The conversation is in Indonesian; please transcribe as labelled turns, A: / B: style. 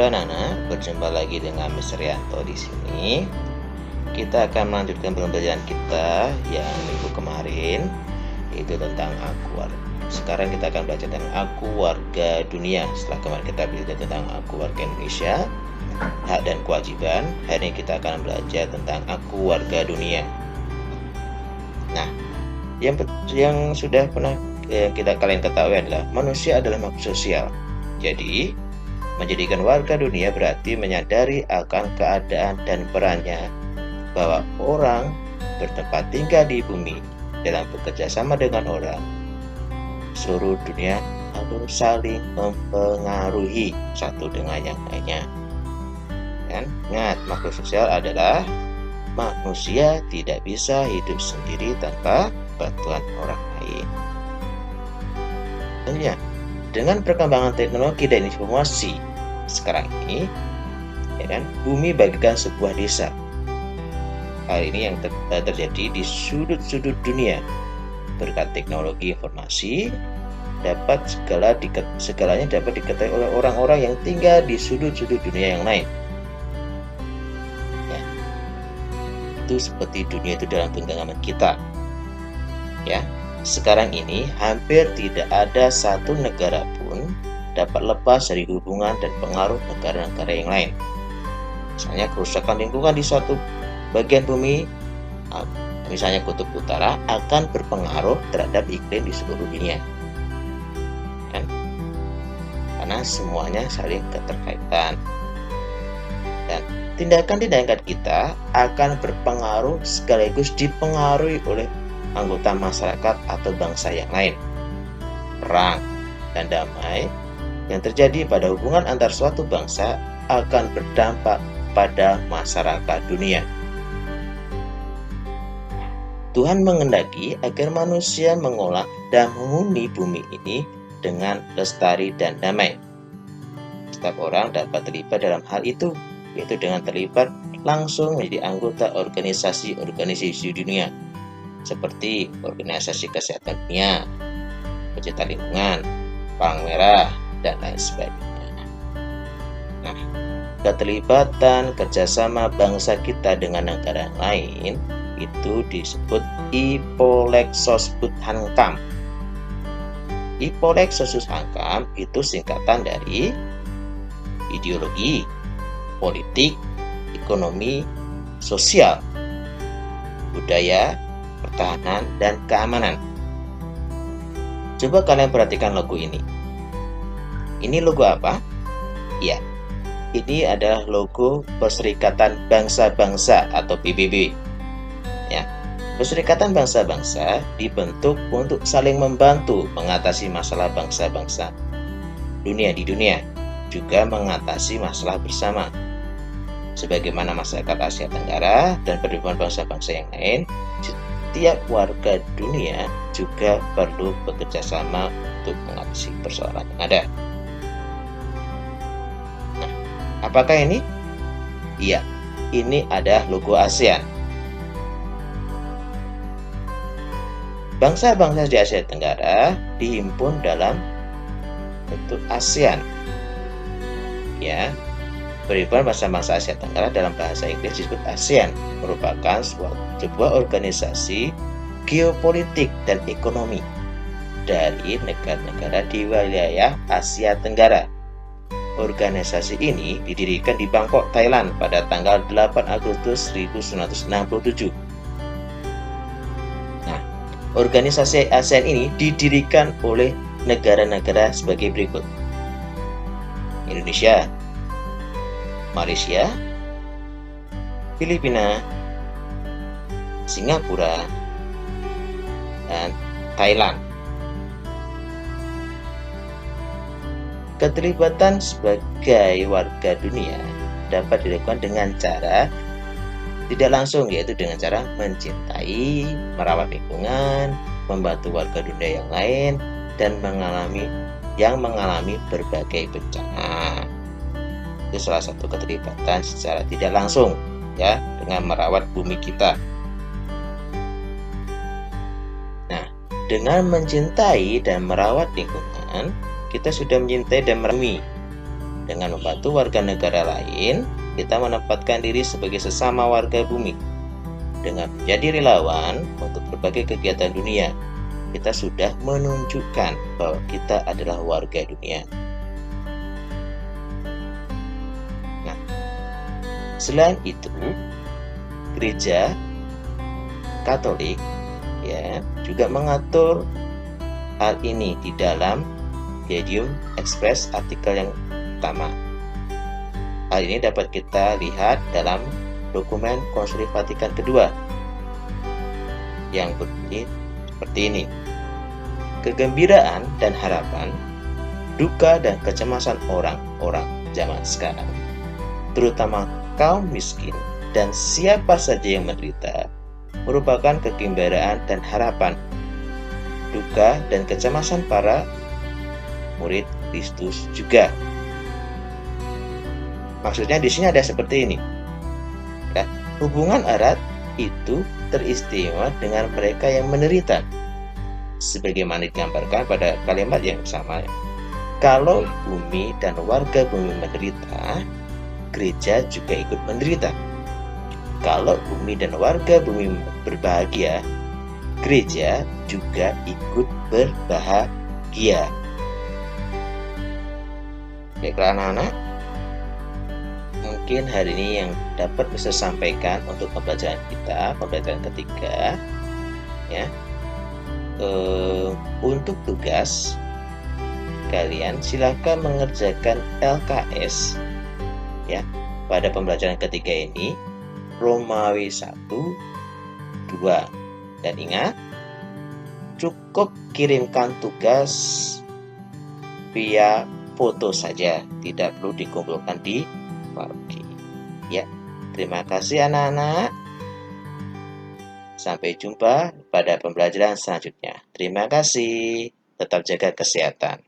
A: Halo Nana, berjumpa lagi dengan Mr. Yanto di sini. Kita akan melanjutkan pembelajaran kita yang minggu kemarin, yaitu tentang aku. Sekarang kita akan belajar tentang aku warga dunia. Setelah kemarin kita belajar tentang aku warga Indonesia, hak dan kewajiban. Hari ini kita akan belajar tentang aku warga dunia. Nah, yang sudah pernah kalian ketahui adalah manusia adalah makhluk sosial. Jadi, menjadikan warga dunia berarti menyadari akan keadaan dan perannya bahwa orang bertempat tinggal di bumi dalam bekerja sama dengan orang. Seluruh dunia harus saling mempengaruhi satu dengan yang lainnya. Dan ingat, makhluk sosial adalah manusia tidak bisa hidup sendiri tanpa bantuan orang lain. Dan ya, dengan perkembangan teknologi dan informasi sekarang ini, ya kan, bumi bagaikan sebuah desa. Hal ini yang terjadi di sudut-sudut dunia. Berkat teknologi informasi, segalanya dapat diketahui oleh orang-orang yang tinggal di sudut-sudut dunia yang lain. Ya, itu seperti dunia itu dalam genggaman kita. Ya, sekarang ini hampir tidak ada satu negara pun dapat lepas dari hubungan dan pengaruh negara-negara yang lain. Misalnya kerusakan lingkungan di suatu bagian bumi, misalnya kutub utara, akan berpengaruh terhadap iklim di seluruh dunia. Kan? Karena semuanya saling keterkaitan. Dan tindakan-tindakan kita akan berpengaruh sekaligus dipengaruhi oleh anggota masyarakat atau bangsa yang lain. Perang dan damai yang terjadi pada hubungan antar suatu bangsa akan berdampak pada masyarakat dunia. Tuhan menghendaki agar manusia mengolah dan menghuni bumi ini dengan lestari dan damai. Setiap orang dapat terlibat dalam hal itu, yaitu dengan terlibat langsung menjadi anggota organisasi dunia, seperti Organisasi Kesehatan Dunia, Pecinta Lingkungan, Palang Merah, dan lain sebagainya. Nah, keterlibatan kerjasama bangsa kita dengan negara lain itu disebut Ipolexos Hankam. Ipolexos Hankam itu singkatan dari ideologi, politik, ekonomi, sosial, budaya, pertahanan, dan keamanan. Coba kalian perhatikan logo ini. Ini logo apa? Ya, ini adalah logo Perserikatan Bangsa-Bangsa atau PBB. Ya, Perserikatan Bangsa-Bangsa dibentuk untuk saling membantu mengatasi masalah bangsa-bangsa dunia di dunia, juga mengatasi masalah bersama. Sebagaimana masyarakat Asia Tenggara dan perhimpunan bangsa-bangsa yang lain, setiap warga dunia juga perlu bekerja sama untuk mengatasi persoalan yang ada. Nah, apakah ini? Iya, ini adalah logo ASEAN. Bangsa-bangsa di Asia Tenggara dihimpun dalam bentuk ASEAN. Ya, perhimpunan bangsa-bangsa Asia Tenggara dalam bahasa Inggris disebut ASEAN, merupakan sebuah organisasi geopolitik dan ekonomi dari negara-negara di wilayah Asia Tenggara. Organisasi ini didirikan di Bangkok, Thailand pada tanggal 8 Agustus 1967. Nah, organisasi ASEAN ini didirikan oleh negara-negara sebagai berikut: Indonesia, Malaysia, Filipina, Singapura, dan Thailand. Keterlibatan sebagai warga dunia dapat dilakukan dengan cara tidak langsung, yaitu dengan cara mencintai, merawat lingkungan, membantu warga dunia yang lain, dan mengalami berbagai bencana. Itu salah satu keterlibatan secara tidak langsung, ya, dengan merawat bumi kita. Nah, dengan mencintai dan merawat lingkungan, kita sudah mencintai dan merawat bumi. Dengan membantu warga negara lain, kita menempatkan diri sebagai sesama warga bumi. Dengan menjadi relawan untuk berbagai kegiatan dunia, kita sudah menunjukkan bahwa kita adalah warga dunia. Nah, selain itu, gereja Katolik juga mengatur hal ini di dalam Gaudium Express artikel yang pertama. Hal ini dapat kita lihat dalam dokumen Konsili Vatikan kedua yang berbunyi seperti ini. Kegembiraan dan harapan, duka dan kecemasan orang-orang zaman sekarang, terutama kaum miskin dan siapa saja yang menderita, merupakan kegembiraan dan harapan, duka dan kecemasan para murid Kristus juga. Maksudnya di sini ada seperti ini. Ya, hubungan erat itu teristimewa dengan mereka yang menderita. Sebagaimana digambarkan pada kalimat yang sama. Kalau bumi dan warga bumi menderita, gereja juga ikut menderita. Kalau bumi dan warga bumi berbahagia, gereja juga ikut berbahagia. Baiklah anak-anak, mungkin hari ini yang dapat bisa sampaikan untuk pembelajaran kita, pembelajaran ketiga, ya. Untuk tugas kalian silakan mengerjakan LKS, ya, pada pembelajaran ketiga ini. Romawi 1, 2. Dan ingat, cukup kirimkan tugas via foto saja, tidak perlu dikumpulkan di paroki. Ya, terima kasih anak-anak. Sampai jumpa pada pembelajaran selanjutnya. Terima kasih. Tetap jaga kesehatan.